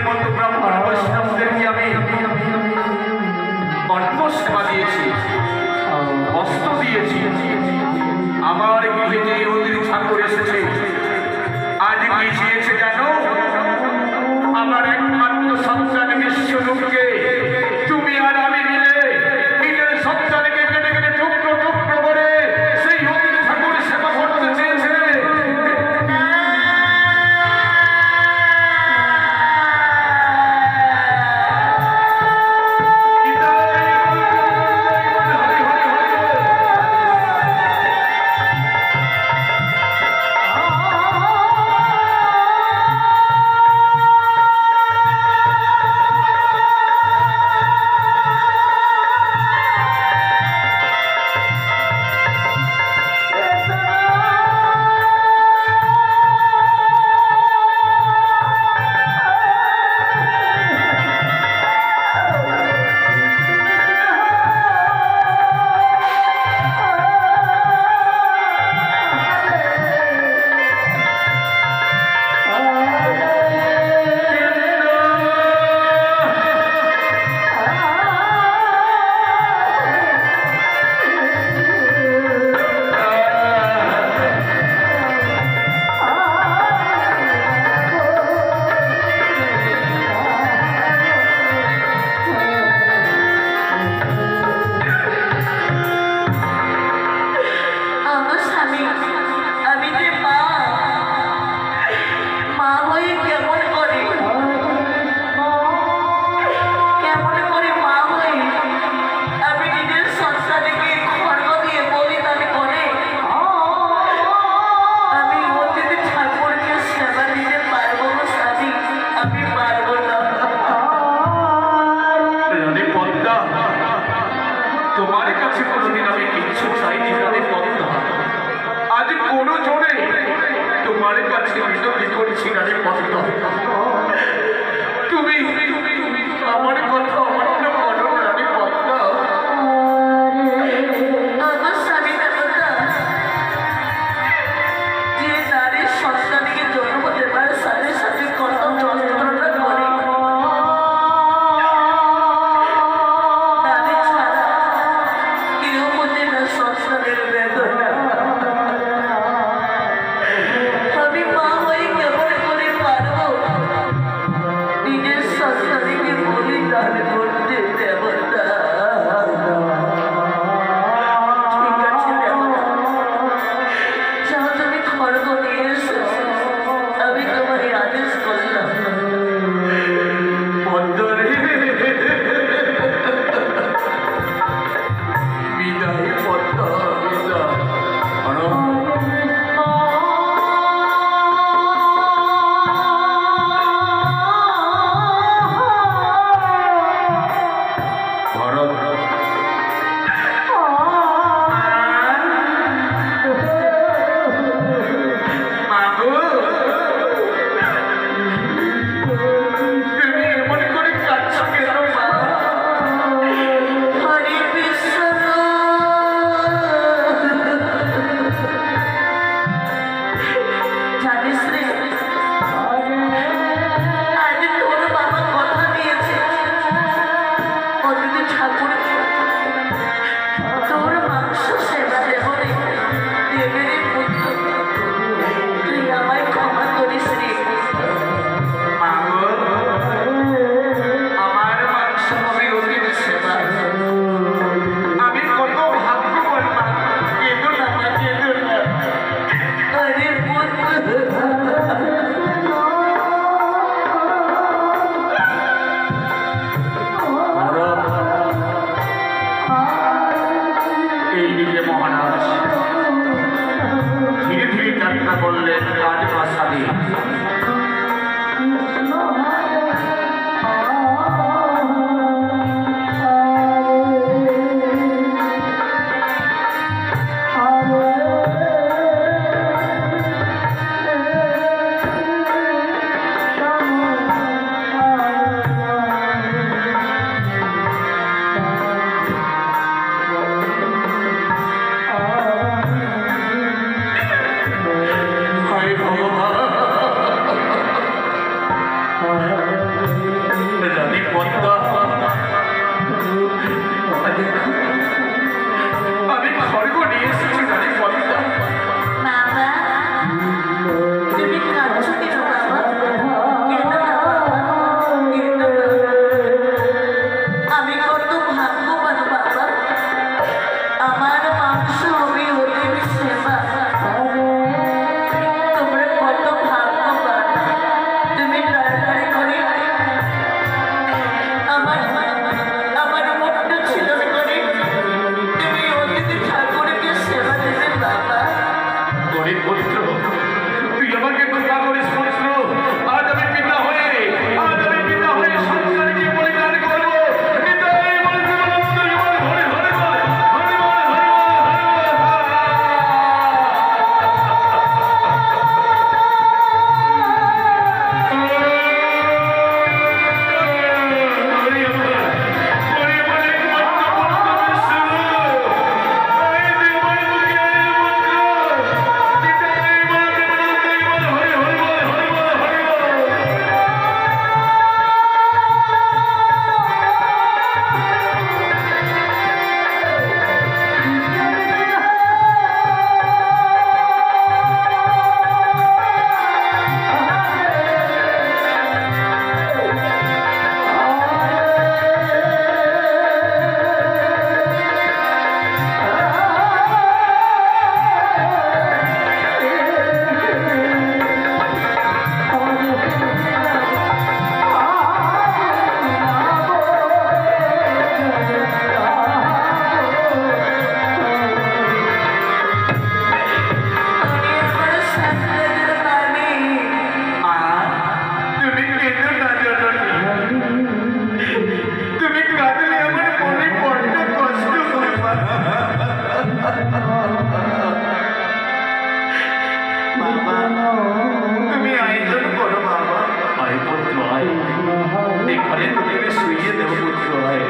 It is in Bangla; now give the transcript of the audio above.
মতো ব্রাহ্মণ বৈষ্ণবদেরকে আমি অন্ন সেবা দিয়েছি, অস্ত্র দিয়েছি। আমার গৃহে যে অতির ঠাকুর এসেছে, আজ কি চেয়েছে জানো? আমার একমাত্র সন্তান বিশ্বরূপকে তুমি আর আমি মিলে নিজের সন্তানকে কেটে কেটে টুকরো টুকরো করে সেই অতির ঠাকুর সেবা করতে চেয়েছে। তোমার কাছে কোনোদিন আমি কিচ্ছু চাইনি রানী পদ্মা। আজ কোনো জোরে তোমার কাছে মিনতি করছি রানী পদ্মা। তুমি আমার কথা অমান্য করো রানী পদ্মা। আমার স্বামী দেবতা যে নারীর সন্তানকে জন্ম দেবার সাথে সাথে কত যন্ত্রণা করে, নারী ছাড়া কেউ বোঝে না সংসারের বেদনা। আমি মা হয়ে কেমন করে পারবো নিজের সন্তানকে বলিদান করতে দেবতা? ঠিক আছে দেবতা, যাও তুমি খড়গ নিয়ে এসো, আমি তোমার আদেশ করলাম। পদ্মা রে, বিদায় পদ্মা, বিদায়। তুমি এমন করে কাঁদছো কেন মা? হরে কৃষ্ণ, জানিস রে, আজ তোর বাবা কথা দিয়েছে অতিথি ঠাকুরকে তোর মাংস সেবা দেব রে। দেবে রে পুত্র, তুই আমায় ক্ষমা করিস রে। মা গো, আমার মাংস হবে অতির সেবা। আমি কত ভাগ্যবান মা। কেঁদো না মা, কেঁদো না। আরে পুত্র, এই দিকে মহারাজ ধীরে ধীরে যাত্রা করলেন রাজপ্রাসাদে। হায় ভগবান, তুমি আয়োজন করো বাবা। আয় পুত্র আয়, এখানে তোকে শুইয়ে দেবো পুত্র আয়।